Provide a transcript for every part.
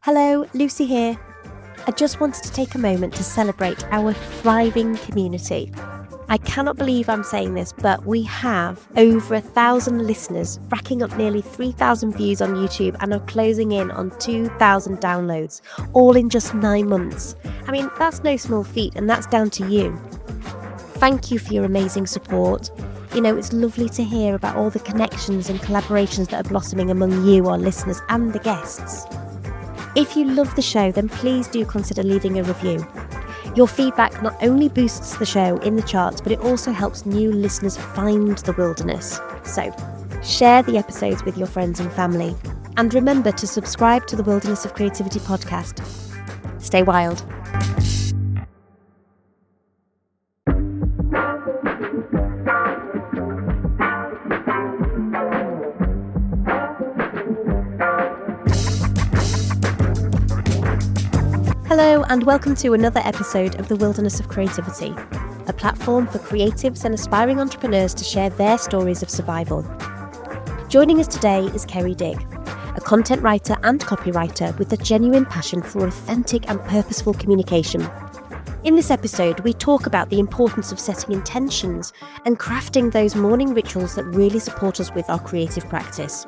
Hello, Lucy here. I just wanted to take a moment to celebrate our thriving community. I cannot believe I'm saying this, but we have over 1,000 listeners, racking up nearly 3,000 views on YouTube and are closing in on 2,000 downloads, all in just 9 months. I mean, that's no small feat, and that's down to you. Thank you for your amazing support. You know, it's lovely to hear about all the connections and collaborations that are blossoming among you, our listeners, and the guests. If you love the show, then please do consider leaving a review. Your feedback not only boosts the show in the charts, but it also helps new listeners find the wilderness. So, share the episodes with your friends and family. And remember to subscribe to the Wilderness of Creativity podcast. Stay wild. Hello and welcome to another episode of the Wilderness of Creativity, a platform for creatives and aspiring entrepreneurs to share their stories of survival. Joining us today is Kerry, a content writer and copywriter with a genuine passion for authentic and purposeful communication. In this episode, we talk about the importance of setting intentions and crafting those morning rituals that really support us with our creative practice.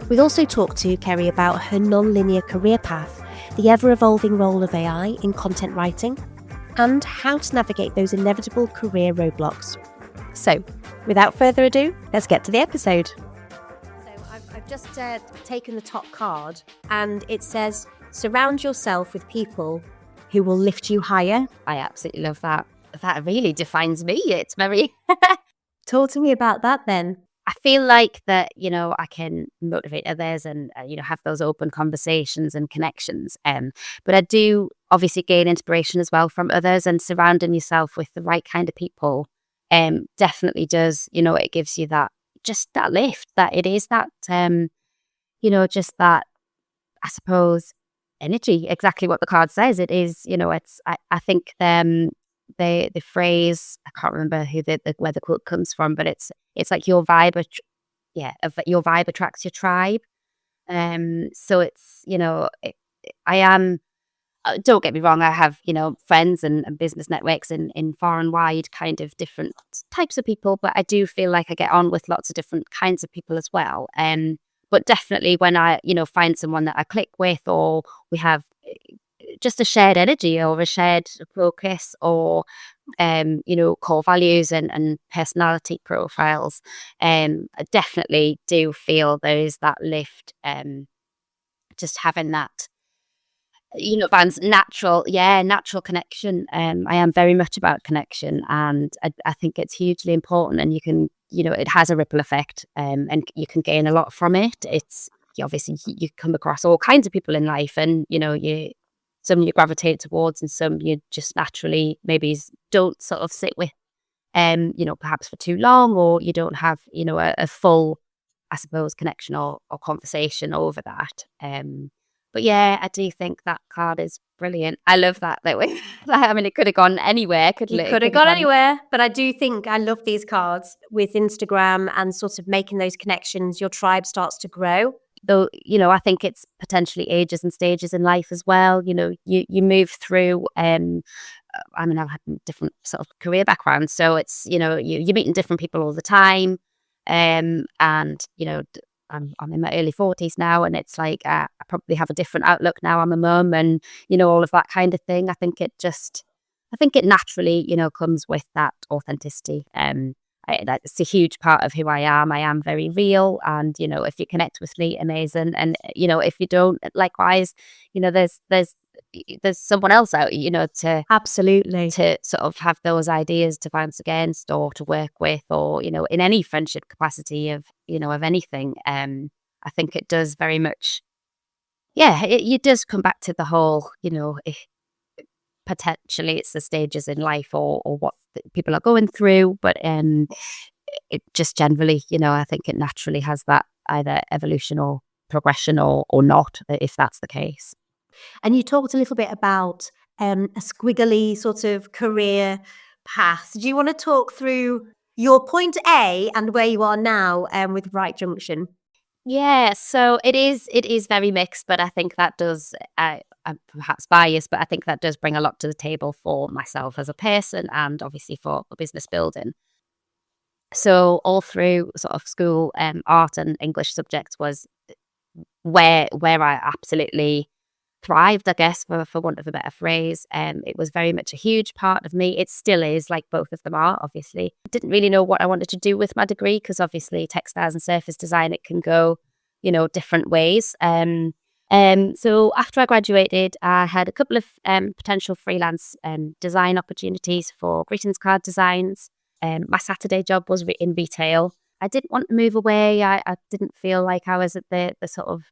We also talk to Kerry about her non-linear career path, the ever-evolving role of AI in content writing, and how to navigate those inevitable career roadblocks. So, without further ado, let's get to the episode. So I've just taken the top card, and it says, surround yourself with people who will lift you higher. I absolutely love that. That really defines me. It's very... Talk to me about that then. I feel like that, I can motivate others and, have those open conversations and connections. But I do obviously gain inspiration as well from others, and surrounding yourself with the right kind of people definitely does, it gives you that lift, that it is that, just that, I suppose, energy, exactly what the card says. It is, I think the phrase, I can't remember where the quote comes from, but it's like your vibe, your vibe attracts your tribe. So it's, I am, don't get me wrong, I have, friends and business networks in far and wide kind of different types of people, but I do feel like I get on with lots of different kinds of people as well. But definitely when I, find someone that I click with, or we have just a shared energy or a shared focus, or core values and personality profiles, I definitely do feel there is that lift, just having that Van's natural connection. I am very much about connection, and I think it's hugely important, and you can it has a ripple effect, and you can gain a lot from it. It's obviously you come across all kinds of people in life, and some you gravitate towards and some you just naturally maybe don't sort of sit with, perhaps for too long, or you don't have, a full, I suppose, connection or conversation over that. But yeah, I do think that card is brilliant. I love that way. I mean, it could have gone anywhere. It could have gone anywhere, but I do think I love these cards with Instagram and sort of making those connections. Your tribe starts to grow. Though, I think it's potentially ages and stages in life as well. You move through, I mean, I've had different sort of career backgrounds, so it's, you're meeting different people all the time. And, I'm in my early 40s now, and it's like, I probably have a different outlook now. I'm a mum, and, all of that kind of thing. I think it naturally, comes with that authenticity. That's a huge part of who I am. I am very real, and if you connect with me, amazing. And if you don't, likewise, there's someone else out, to absolutely to sort of have those ideas to bounce against or to work with, or in any friendship capacity of of anything. I think it does very much. Yeah, it does come back to the whole, potentially it's the stages in life or what people are going through, but it just generally, I think it naturally has that either evolution or progression or not, if that's the case. And you talked a little bit about a squiggly sort of career path. Do you want to talk through your point A and where you are now with Right Junction? Yeah, so it is very mixed, but I think that does, I'm perhaps biased, but I think that does bring a lot to the table for myself as a person and obviously for business building. So all through sort of school, art and English subjects was where I absolutely thrived, I guess, for want of a better phrase. It was very much a huge part of me. It still is, like both of them are, obviously. I didn't really know what I wanted to do with my degree because obviously textiles and surface design, it can go, different ways. So after I graduated, I had a couple of potential freelance design opportunities for greetings card designs. My Saturday job was in retail. I didn't want to move away. I didn't feel like I was at the sort of,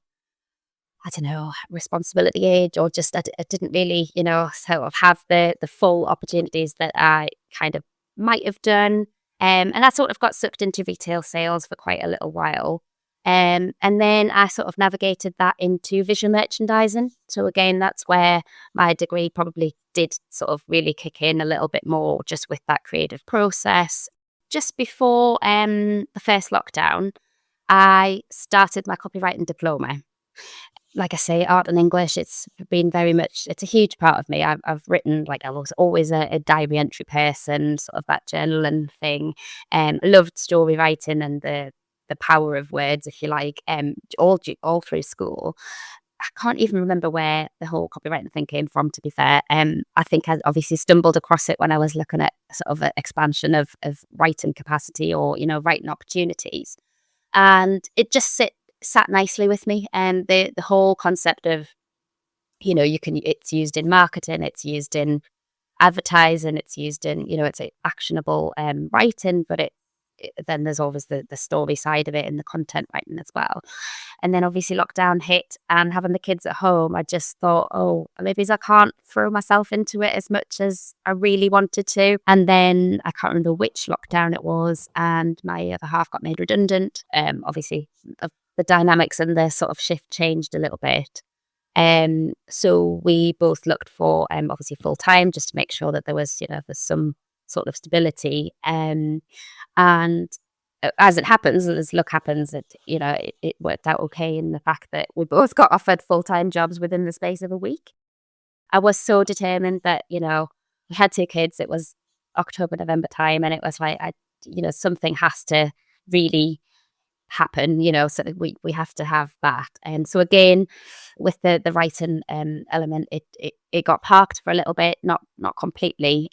I don't know, responsibility age, or just I didn't really, sort of have the full opportunities that I kind of might have done. And I sort of got sucked into retail sales for quite a little while. And then I sort of navigated that into visual merchandising. So again, that's where my degree probably did sort of really kick in a little bit more, just with that creative process. Just before the first lockdown, I started my copywriting diploma. Like I say, art and English, it's been very much, it's a huge part of me. I've written, like, I was always a diary entry person, sort of that journaling thing. Loved story writing and the power of words, if you like, all through school. I can't even remember where the whole copywriting thing came from, to be fair. I think I obviously stumbled across it when I was looking at sort of an expansion of writing capacity, or, writing opportunities. And it just sat nicely with me. And the whole concept of, it's used in marketing, it's used in advertising, it's used in, it's a actionable writing, but then there's always the story side of it and the content writing as well. And then obviously lockdown hit, and having the kids at home, I just thought, oh, maybe I can't throw myself into it as much as I really wanted to. And then I can't remember which lockdown it was, and my other half got made redundant. Obviously the dynamics and the sort of shift changed a little bit. So we both looked for obviously full time, just to make sure that there was, there's some sort of stability. And as it happens, as luck happens, it worked out okay in the fact that we both got offered full time jobs within the space of a week. I was so determined that, we had two kids. It was October, November time, and it was like, something has to really happen, so that we have to have that. And so again, with the writing element, it got parked for a little bit, not completely.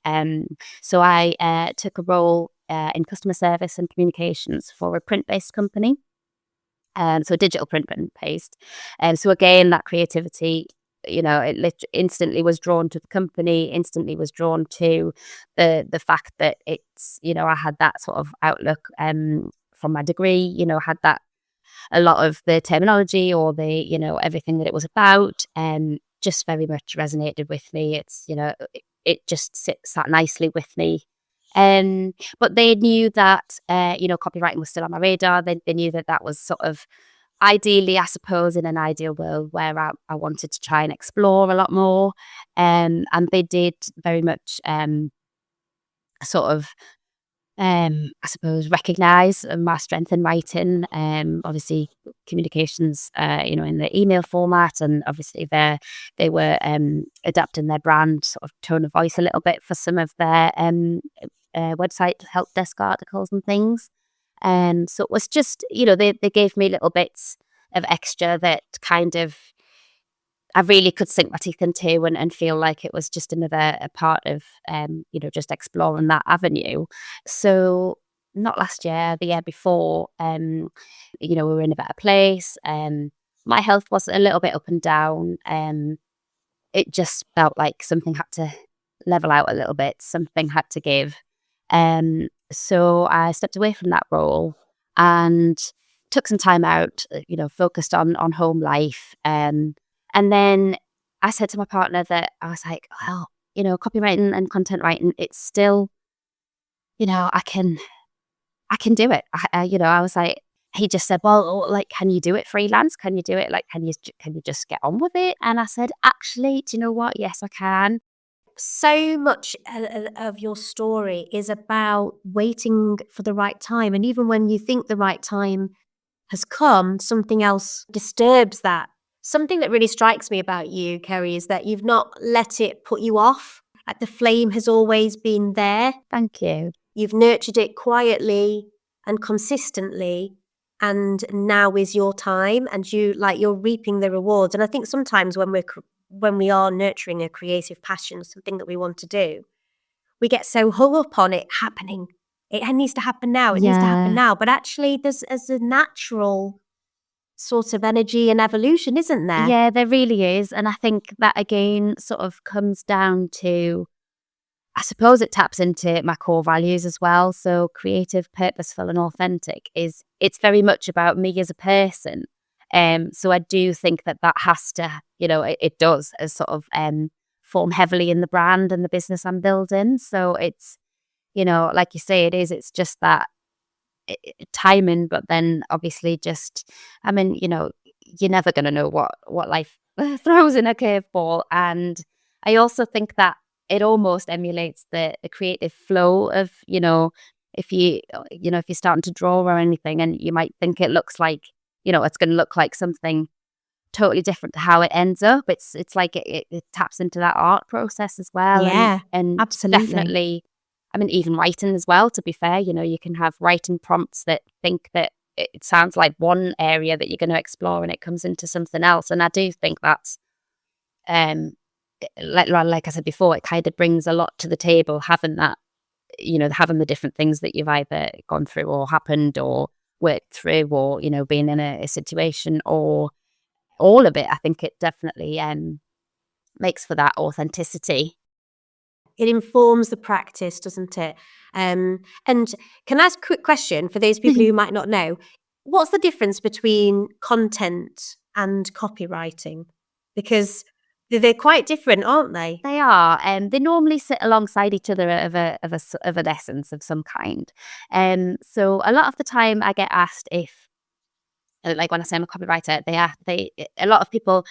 So I took a role in customer service and communications for a print-based company. So digital print and paste. And so again, that creativity, instantly was drawn to the company, instantly was drawn to the fact that it's, I had that sort of outlook from my degree, had that, a lot of the terminology, or the, everything that it was about, just very much resonated with me. It's, it just sat nicely with me. But they knew that, copywriting was still on my radar. They knew that that was sort of, ideally, I suppose, in an ideal world, where I wanted to try and explore a lot more. And they did very much sort of, I suppose, recognise my strength in writing. Obviously, communications, in the email format, and obviously they were adapting their brand sort of tone of voice a little bit for some of their website help desk articles and things. So it was just, they gave me little bits of extra that kind of I really could sink my teeth into, and feel like it was just another a part of, just exploring that avenue. So not last year, the year before, we were in a better place. My health was a little bit up and down. It just felt like something had to level out a little bit. Something had to give. So I stepped away from that role and took some time out, focused on home life. And then I said to my partner that I was like, well, copywriting and content writing, it's still, I can do it. I was like, he just said, well, like, can you do it freelance? Can you do it? Like, can you just get on with it? And I said, actually, do you know what? Yes, I can. So much of your story is about waiting for the right time. And even when you think the right time has come, something else disturbs that. Something that really strikes me about you, Kerry, is that you've not let it put you off. Like the flame has always been there. Thank you. You've nurtured it quietly and consistently, and now is your time, and you're reaping the rewards. And I think sometimes when we are nurturing a creative passion, something that we want to do, we get so hung up on it happening. It needs to happen now. It needs to happen now. But actually, there's a natural sort of energy and evolution, isn't there? Yeah, there really is. And I think that again sort of comes down to, I suppose it taps into my core values as well. So creative, purposeful and authentic it's very much about me as a person. So I do think that has to, it does as sort of form heavily in the brand and the business I'm building. So it's, like you say, it's just that timing, but then obviously just, I mean, you're never going to know what life throws in a curveball. And I also think that it almost emulates the creative flow of, if if you're starting to draw or anything, and you might think it looks like, it's going to look like something totally different to how it ends up. It's like it taps into that art process as well. Yeah, and absolutely. Definitely, I mean, even writing as well, to be fair, you can have writing prompts that think that it sounds like one area that you're going to explore and it comes into something else. And I do think that's, like I said before, it kind of brings a lot to the table, having that, having the different things that you've either gone through or happened or worked through, or, being in a situation, or all of it. I think it definitely makes for that authenticity. It informs the practice, doesn't it? And can I ask a quick question for those people who might not know? What's the difference between content and copywriting? Because they're quite different, aren't they? They are, and they normally sit alongside each other of an essence of some kind. So a lot of the time, I get asked if, like when I say I'm a copywriter, a lot of people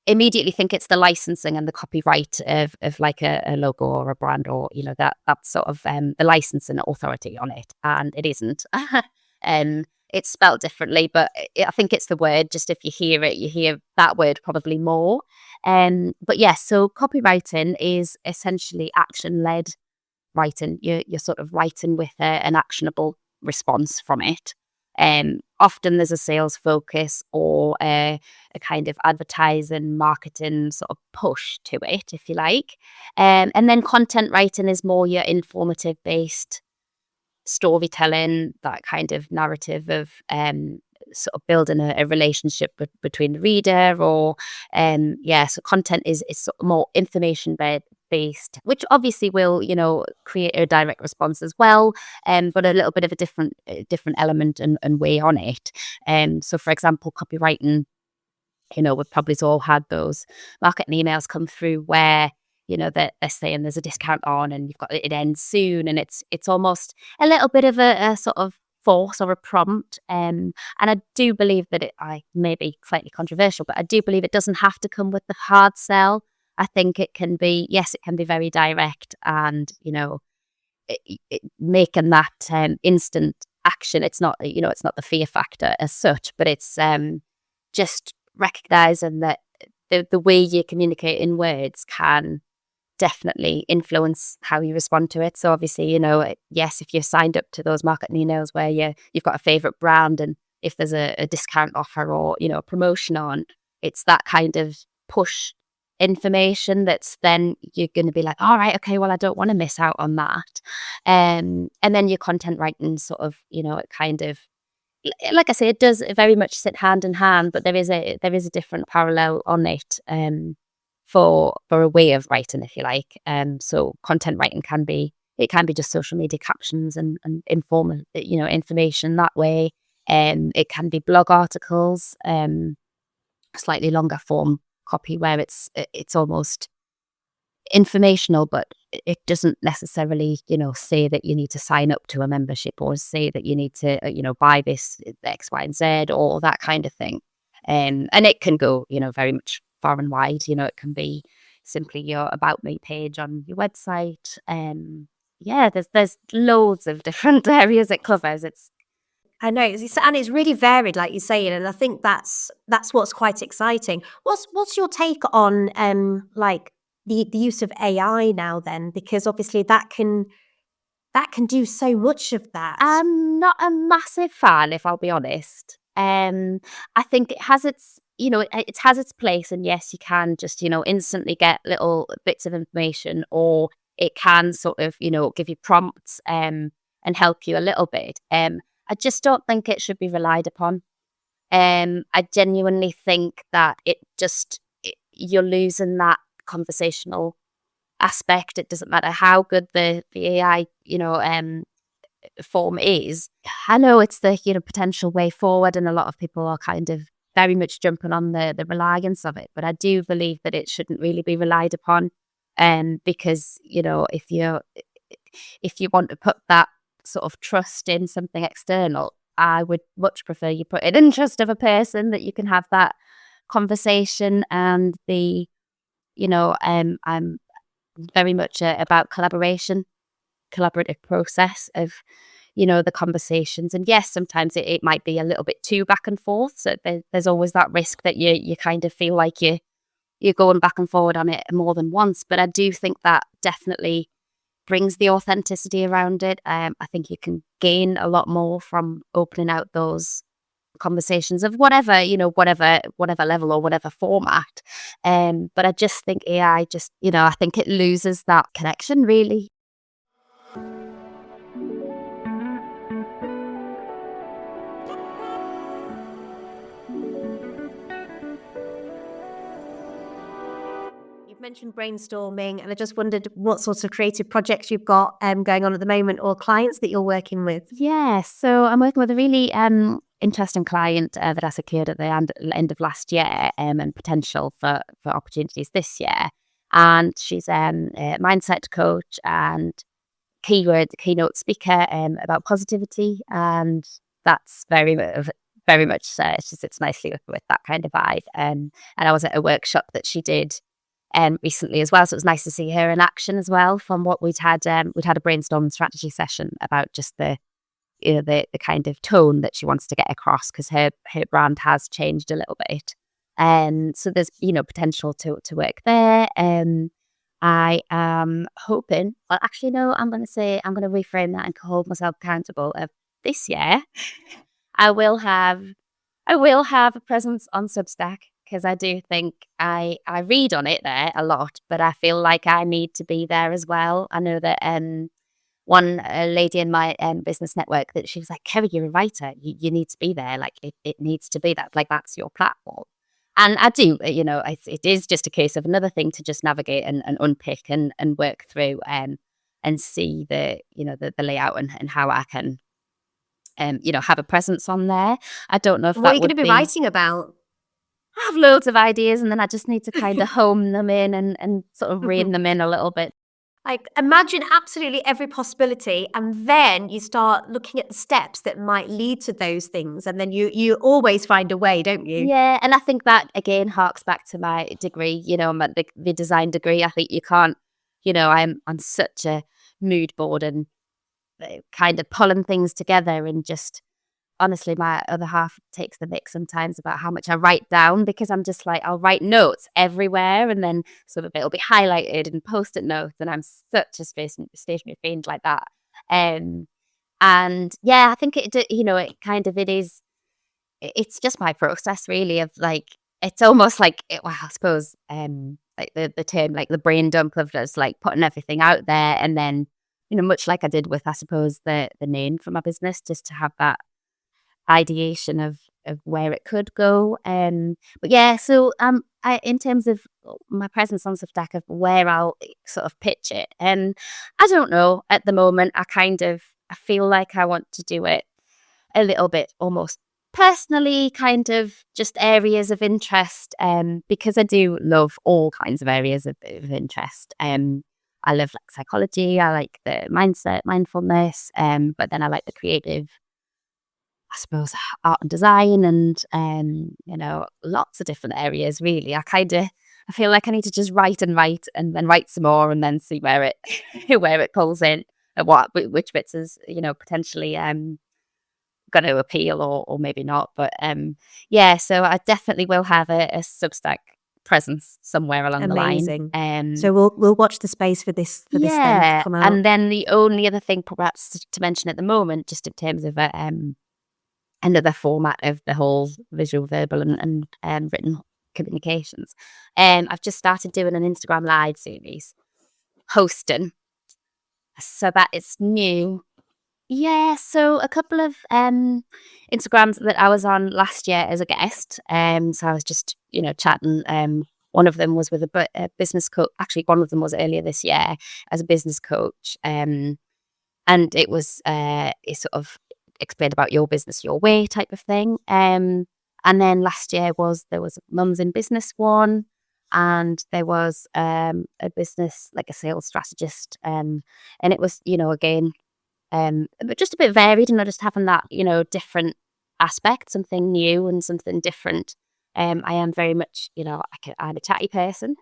immediately think it's the licensing and the copyright of like a logo or a brand, or that's sort of the licensing authority on it, and it isn't. It's spelled differently, but I think it's the word. Just if you hear that word probably more. But yes, so copywriting is essentially action-led writing. You're sort of writing with an actionable response from it. Often there's a sales focus or a kind of advertising, marketing sort of push to it, if you like. And then content writing is more your informative based storytelling, that kind of narrative of sort of building a relationship between the reader, or so content is sort of more information based, which obviously will create a direct response as well, but a little bit of a different element and way on it. So for example, copywriting, we've probably all had those marketing emails come through where they're saying there's a discount on and you've got it ends soon, and it's almost a little bit of a sort of force or a prompt. And I do believe that I may be slightly controversial, but I do believe it doesn't have to come with the hard sell. I think it can be very direct, and making that instant action. It's not it's not the fear factor as such, but it's just recognizing that the way you communicate in words can definitely influence how you respond to it. So obviously, yes, if you're signed up to those marketing emails where you've got a favorite brand, and if there's a discount offer or a promotion on, it's that kind of push information that's then you're going to be like, all right, okay, well, I don't want to miss out on that. And then your content writing sort of, it kind of, like I say, it does very much sit hand in hand, but there is a different parallel on it for a way of writing, if you like. So content writing can be just social media captions and information that way. It can be blog articles, slightly longer form copy where it's almost informational, but it doesn't necessarily say that you need to sign up to a membership or say that you need to buy this X, Y, and Z or that kind of thing. And it can go very much far and wide. It can be simply your about me page on your website. There's loads of different areas it covers. I know, and it's really varied, like you're saying, and I think that's what's quite exciting. What's your take on like the use of AI now then? Because obviously that can do so much of that. I'm not a massive fan, if I'll be honest. I think it has its, it has its place, and yes, you can just, instantly get little bits of information, or it can sort of, give you prompts, and help you a little bit. I just don't think it should be relied upon. I genuinely think that you're losing that conversational aspect. It doesn't matter how good the AI, form is. I know it's the potential way forward, and a lot of people are kind of very much jumping on the reliance of it. But I do believe that it shouldn't really be relied upon, because if you want to put that sort of trust in something external, I would much prefer you put it in trust of a person, that you can have that conversation. And I'm very much about collaborative process of the conversations. And yes, sometimes it might be a little bit too back and forth, so there's always that risk that you kind of feel like you're going back and forward on it more than once. But I do think that definitely brings the authenticity around it. I think you can gain a lot more from opening out those conversations of whatever level or whatever format. But I just think AI I think it loses that connection, really. You've mentioned brainstorming, and I just wondered what sorts of creative projects you've got going on at the moment, or clients that you're working with. Yeah, so I'm working with a really interesting client that I secured at the end of last year, and potential for opportunities this year. And she's a mindset coach and keynote speaker about positivity, and that's very much she sits nicely with that kind of vibe. And I was at a workshop that she did recently as well, so it was nice to see her in action as well. From what we'd had a brainstorm strategy session about just the the kind of tone that she wants to get across, because her brand has changed a little bit. So there's potential to work there. I am hoping. Well, actually, no. I'm going to reframe that and hold myself accountable. Of this year, I will have a presence on Substack, because I do think I read on it there a lot, but I feel like I need to be there as well. I know that one lady in my business network, that she was like, Kerry, you're a writer. You need to be there. Like it needs to be that. Like that's your platform. And I do, it is just a case of another thing to just navigate and unpick and work through, and see the layout and how I can, have a presence on there. I don't know if What are that you going would to be writing about? I have loads of ideas, and then I just need to kind of home them in and sort of rein them in a little bit. Like, imagine absolutely every possibility, and then you start looking at the steps that might lead to those things, and then you always find a way, don't you? Yeah, and I think that again harks back to my degree. The design degree. I think you can't. I'm on such a mood board, and kind of pulling things together, and just honestly, my other half takes the mick sometimes about how much I write down, because I'm just like, I'll write notes everywhere, and then some of it will be highlighted and post-it notes, and I'm such a stationary fiend like that. And yeah, I think it's just my process, really, of like, it's almost like well, I suppose like the term, like the brain dump, of just like putting everything out there, and then much like I did with, I suppose, the name for my business, just to have that ideation of where it could go. But yeah, so in terms of my presence on Substack, of where I'll sort of pitch it, and I don't know at the moment. I feel like I want to do it a little bit almost personally, kind of just areas of interest, because I do love all kinds of areas of interest. I love like psychology, I like the mindset, mindfulness, but then I like the creative, I suppose, art and design, and lots of different areas, really. I feel like I need to just write and write, and then write some more, and then see where it where it pulls in, and which bits is potentially going to appeal or maybe not. But yeah, so I definitely will have a Substack presence somewhere along Amazing. the line. So we'll watch the space for this then to come out. And then the only other thing perhaps to mention at the moment, just in terms of another format of the whole visual, verbal and written communications, I've just started doing an Instagram live series, hosting. So that it's new. Yeah, so a couple of Instagrams that I was on last year as a guest. So I was just, chatting. One of them was with a business coach. Actually, one of them was earlier this year as a business coach. And it was it sort of explained about your business, your way type of thing. And then last year there was a mums in business one, and there was a business, like a sales strategist. And it was, again, but just a bit varied, and just having that, different aspect, something new and something different. I am very much, I'm a chatty person.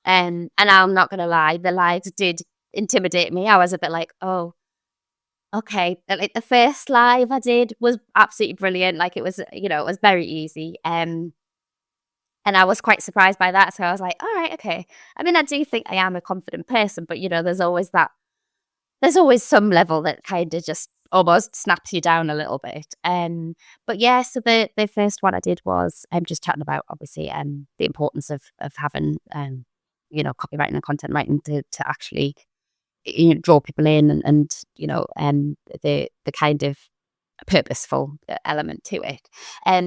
And I'm not going to lie, the lives did intimidate me. I was a bit like, oh, okay. Like the first live I did was absolutely brilliant. Like it was, it was very easy. And I was quite surprised by that. So I was like, all right, okay. I mean, I do think I am a confident person, but there's always some level that kind of just almost snaps you down a little bit. But yeah, so the first one I did was just chatting about, obviously, the importance of having copywriting and content writing to actually draw people in, and the kind of purposeful element to it.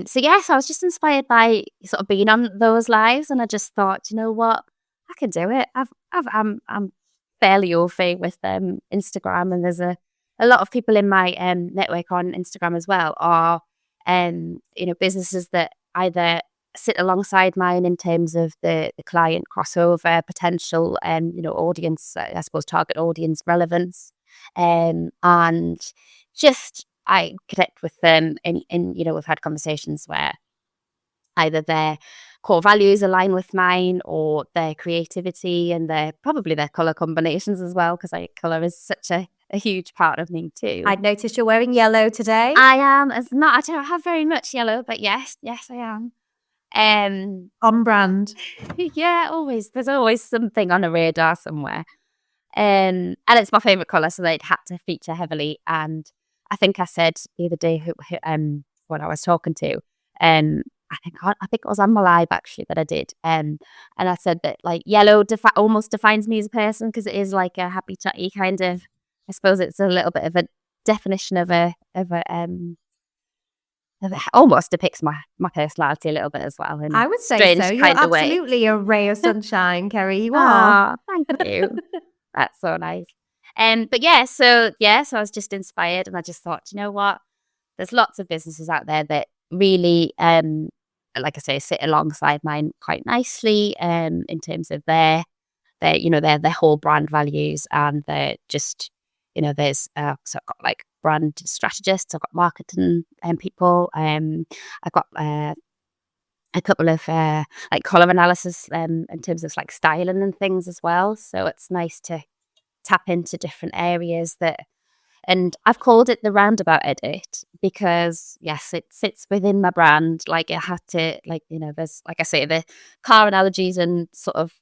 So yes, I was just inspired by sort of being on those lives, and I just thought, you know what, I can do it. I'm fairly au fait with Instagram, and there's a lot of people in my network on Instagram as well are businesses that either sit alongside mine in terms of the client crossover potential, audience, I suppose target audience relevance, and just I connect with them in we've had conversations where either their core values align with mine, or their creativity and probably their color combinations as well, because color is such a huge part of me too. I'd noticed you're wearing yellow today. I am. I don't have very much yellow, but yes, I am. On brand. Yeah, always. There's always something on a radar somewhere. And it's my favourite colour, so they'd had to feature heavily. And I think I said the other day when I was talking to, I think it was on my live actually that I did. And I said that like yellow almost defines me as a person, because it is like a happy chatty kind of, I suppose it's a little bit of a definition of almost depicts my personality a little bit as well. I would say so. You're absolutely a ray of sunshine, Kerry. You are. Thank you. That's so nice. But yeah, so I was just inspired, and I just thought, you know what? There's lots of businesses out there that really, like I say, sit alongside mine quite nicely, in terms of their whole brand values, and they're just, there's so I've got like brand strategists, I've got marketing people, I've got a couple of like color analysis in terms of like styling and things as well. So it's nice to tap into different areas and I've called it the roundabout edit because yes, it sits within my brand. Like it had to, like, there's, like I say, the car analogies and sort of,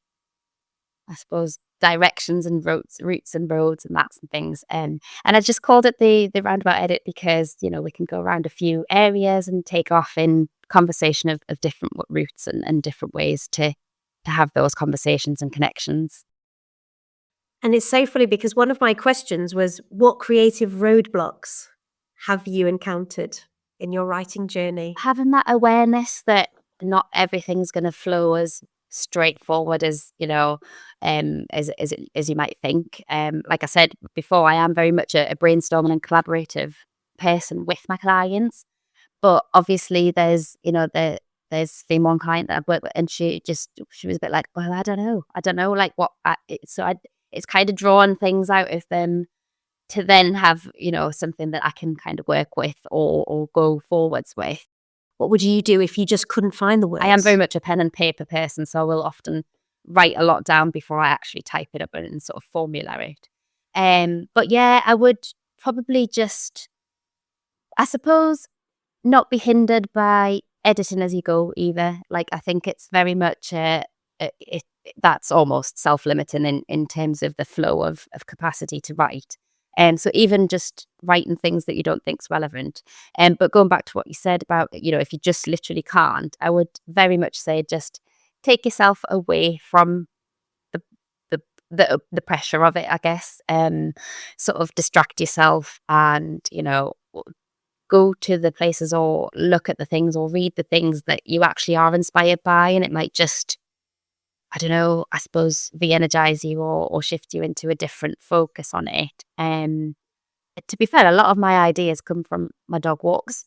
I suppose, directions and routes and roads and maps and things. And I just called it the roundabout edit because, we can go around a few areas and take off in conversation of different routes and different ways to have those conversations and connections. And it's so funny because one of my questions was, what creative roadblocks have you encountered in your writing journey? Having that awareness that not everything's going to flow as straightforward as, as you might think. Like I said before, I am very much a brainstorming and collaborative person with my clients. But obviously there's been one client that I've worked with, and she was a bit like, well, I don't know, like what, it's kind of drawn things out of them to then have, something that I can kind of work with or go forwards with. What would you do if you just couldn't find the words? I am very much a pen and paper person, so I will often write a lot down before I actually type it up and sort of formulate it. But yeah, I would probably I suppose not be hindered by editing as you go either. Like, I think it's very much that's almost self-limiting in terms of the flow of capacity to write. So even just writing things that you don't think's relevant. But going back to what you said about, if you just literally can't, I would very much say just take yourself away from the the pressure of it, I guess. Sort of distract yourself and, go to the places or look at the things or read the things that you actually are inspired by. And it might just, I don't know, I suppose re-energize you or shift you into a different focus on it. To be fair, a lot of my ideas come from my dog walks.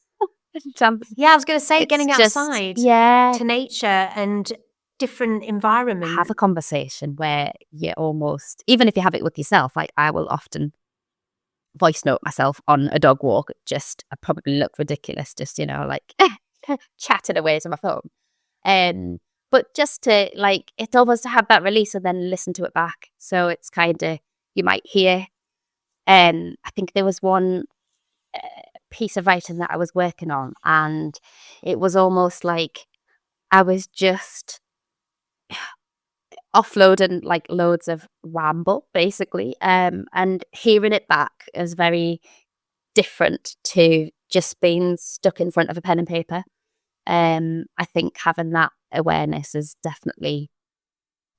Yeah, I was going to say, It's getting just, outside yeah, to nature and different environment. have a conversation where you almost, even if you have it with yourself, like I will often voice note myself on a dog walk. I probably look ridiculous, just, like chatting away to my phone. But just to it's almost to have that release and then listen to it back. So it's kind of, you might hear, I think there was one piece of writing that I was working on, and it was almost like I was just offloading like loads of ramble, basically. And hearing it back is very different to just being stuck in front of a pen and paper. I think having that awareness is definitely,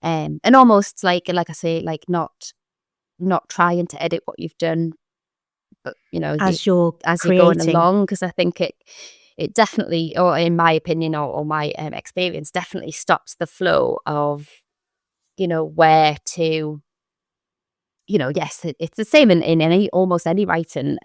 and almost like I say, like not trying to edit what you've done, but as you're as you're going creating. along, because I think it definitely, or in my opinion or my experience, definitely stops the flow of where to. Yes, it's the same in any almost any writing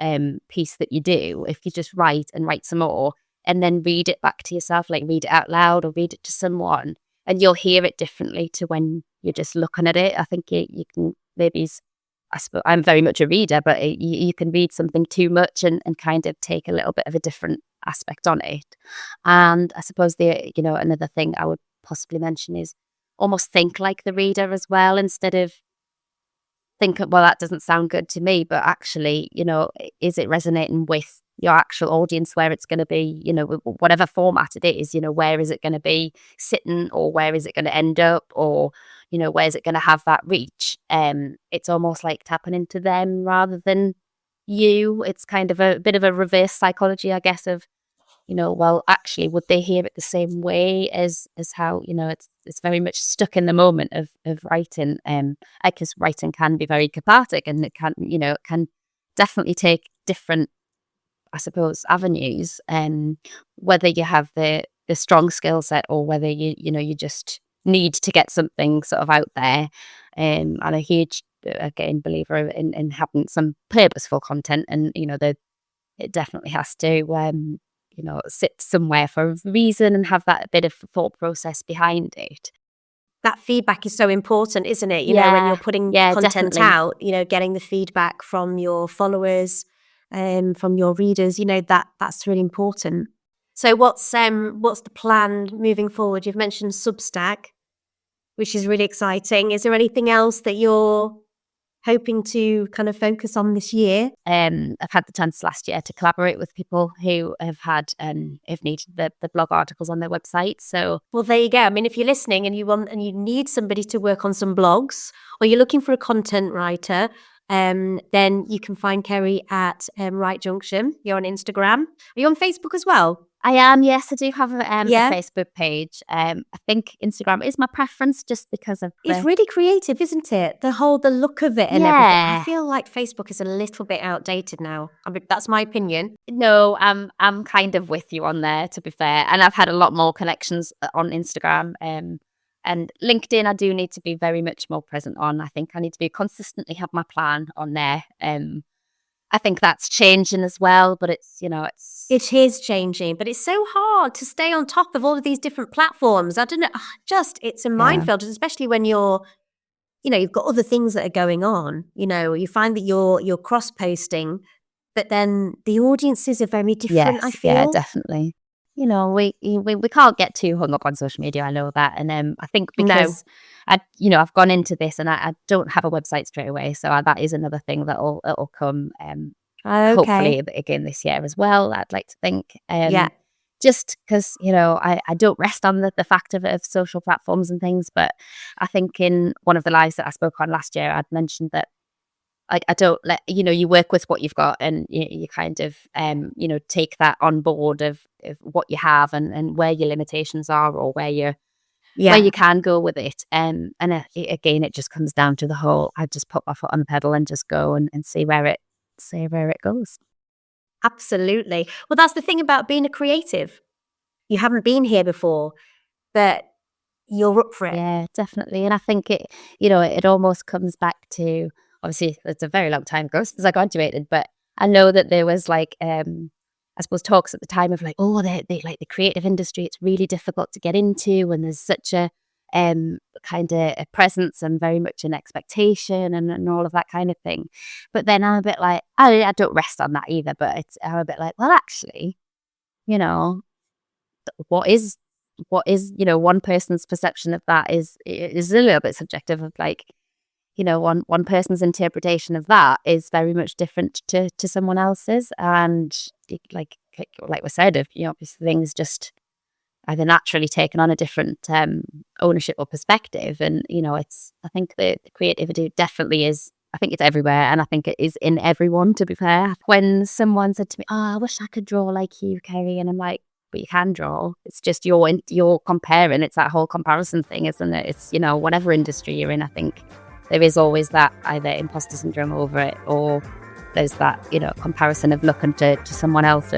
piece that you do. If you just write and write some more and then read it back to yourself, like read it out loud or read it to someone, and you'll hear it differently to when you're just looking at it. I think you can maybe, I suppose I'm very much a reader, but you can read something too much and kind of take a little bit of a different aspect on it. And I suppose another thing I would possibly mention is almost think like the reader as well, instead of think, well, that doesn't sound good to me, but actually, is it resonating with your actual audience, where it's going to be, whatever format it is, where is it going to be sitting, or where is it going to end up, or, where's it going to have that reach? It's almost like tapping into them rather than you. It's kind of a bit of a reverse psychology, I guess, of, well, actually, would they hear it the same way as how, it's very much stuck in the moment of writing. Because writing can be very cathartic, and it can, it can definitely take different, I suppose, avenues. Whether you have the strong skill set, or whether you just need to get something sort of out there. I'm a huge, again, believer in having some purposeful content, and it definitely has to sit somewhere for a reason and have that bit of thought process behind it. That feedback is so important, isn't it? When you're putting content definitely. out, getting the feedback from your followers, from your readers, that's really important. So what's the plan moving forward? You've mentioned Substack, which is really exciting. Is there anything else that you're hoping to kind of focus on this year? I've had the chance last year to collaborate with people who have needed the blog articles on their website. So, well, there you go. I mean, if you're listening and you need somebody to work on some blogs, or you're looking for a content writer, then you can find Kerry at Right Junction. You're on Instagram. Are you on Facebook as well? I am, yes. I do have a Facebook page. I think Instagram is my preference, just because of It's really creative, isn't it? The look of it and everything. I feel like Facebook is a little bit outdated now. I mean, that's my opinion. No, I'm kind of with you on there, to be fair. And I've had a lot more connections on Instagram. And LinkedIn, I do need to be very much more present on. I think I need to consistently have my plan on there. I think that's changing as well, but it is changing, but it's so hard to stay on top of all of these different platforms. I don't know, it's a minefield, especially when you've got other things that are going on. You find that you're cross-posting, but then the audiences are very different, yes, I feel. Yeah, definitely. We can't get too hung up on social media. I know that, and I think because I've gone into this and I don't have a website straight away, so that is another thing that'll come. Okay. hopefully again this year as well, I'd like to think. Yeah. Just because, I don't rest on the fact of social platforms and things, but I think in one of the lives that I spoke on last year, I'd mentioned that I don't let, you work with what you've got, and you kind of, take that on board of what you have, and where your limitations are, or where you Yeah. can go with it. Again, it just comes down to the whole, I just put my foot on the pedal and just go and see where it goes. Absolutely. Well, that's the thing about being a creative. You haven't been here before, but you're up for it. Yeah, definitely. And I think it almost comes back to, obviously it's a very long time ago since I graduated, but I know that there was like, I suppose talks at the time of like, oh, they like the creative industry, it's really difficult to get into, and there's such a kind of a presence and very much an expectation, and all of that kind of thing. But then I'm a bit like, I don't rest on that either, but I'm a bit like, well, actually, you know, what is one person's perception of that is a little bit subjective, of like, one person's interpretation of that is very much different to someone else's. And like we said, if obviously things just either naturally taken on a different ownership or perspective. And I think the creativity definitely is, I think it's everywhere, and I think it is in everyone, to be fair. When someone said to me, oh, I wish I could draw like you, Kerry, and I'm like, but you can draw. It's just you're comparing. It's that whole comparison thing, isn't it? It's, whatever industry you're in, I think there is always that either imposter syndrome over it, or there's that, comparison of looking to someone else,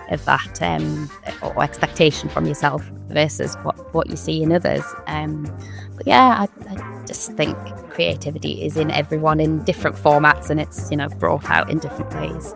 of that or expectation from yourself versus what you see in others. But yeah, I just think creativity is in everyone in different formats, and it's, brought out in different ways.